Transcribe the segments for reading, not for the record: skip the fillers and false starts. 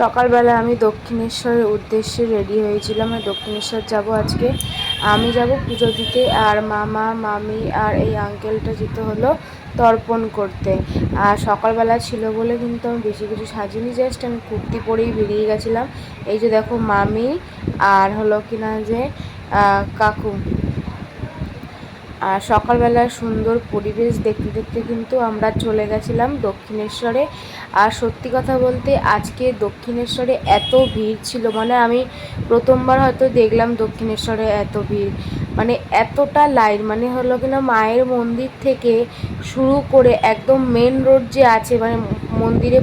সকালবেলা আমি দক্ষিণেশ্বরের উদ্দেশ্যে রেডি হয়েছিলাম। দক্ষিণেশ্বর যাব আজকে। আমি যাব পুজো দিতে, আর মামা মামি আর এই আঙ্কেলটা যেতে হলো তর্পণ করতে। আর সকালবেলা ছিল বলে কিন্তু আমি বেশি কিছু সাজিনি, জাস্ট আমি কুর্তি পরেই বেরিয়ে গেছিলাম। এই যে দেখো মামি আর হলো কিনা যে কাকু। আর সকালবেলার সুন্দর পরিবেশ দেখতে দেখতে কিন্তু আমরা চলে গেছিলাম দক্ষিণেশ্বরে। আর সত্যি কথা বলতে আজকে দক্ষিণেশ্বরে এত ভিড় ছিল, মানে আমি প্রথমবার হয়তো দেখলাম দক্ষিণেশ্বরে এত ভিড়, মানে এতটা লাইন, মানে হলো কিনা মায়ের মন্দির থেকে শুরু করে একদম মেন রোড যে আছে, মানে মন্দিরে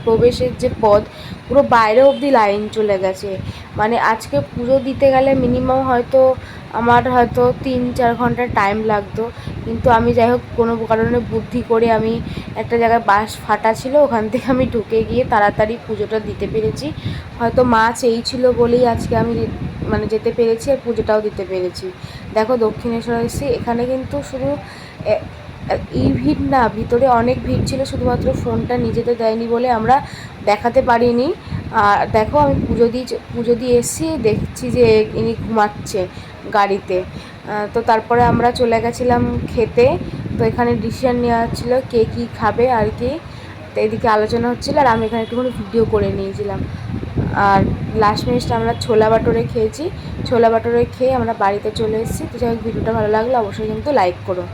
প্রবেশের যে পথ, পুরো বাইরে অবধি লাইন চলে গেছে। মানে আজকে পুজো দিতে গেলে মিনিমাম হয়তো আমার হয়তো 3-4 ঘন্টা টাইম লাগতো, কিন্তু আমি যাই হোক কোনো কারণে বুদ্ধি করে আমি একটা জায়গায় বাস ফাটা ছিল, ওখান থেকে আমি ঢুকে গিয়ে তাড়াতাড়ি পুজোটা দিতে পেরেছি। হয়তো মা চেয়েছিল বলেই আজকে আমি মানে যেতে পেরেছি আর পুজোটাও দিতে পেরেছি। দেখো দক্ষিণেশ্বর এসেছি, এখানে কিন্তু শুধু এই ভিড় না, ভিতরে অনেক ভিড় ছিল, শুধুমাত্র ফোনটা নিজেতে দেয়নি বলে আমরা দেখাতে পারিনি। আর দেখো আমি পুজো দিয়ে এসেছি, দেখছি যে ইনি ঘুমাচ্ছে গাড়িতে। তো তারপরে আমরা চলে গেছিলাম খেতে। তো এখানে ডিসিশন নেওয়া হচ্ছিলো কে কী খাবে আর কি, তো এদিকে আলোচনা হচ্ছিলো, আর আমি এখানে একটুখানি ভিডিও করে নিয়েছিলাম। আর লাস্ট মিনিটে আমরা ছোলা বাটোরে খেয়েছি। ছোলা বাটোরে খেয়ে আমরা বাড়িতে চলে এসেছি। তো যাই হোক, ভিডিওটা ভালো লাগলে অবশ্যই কিন্তু লাইক করো।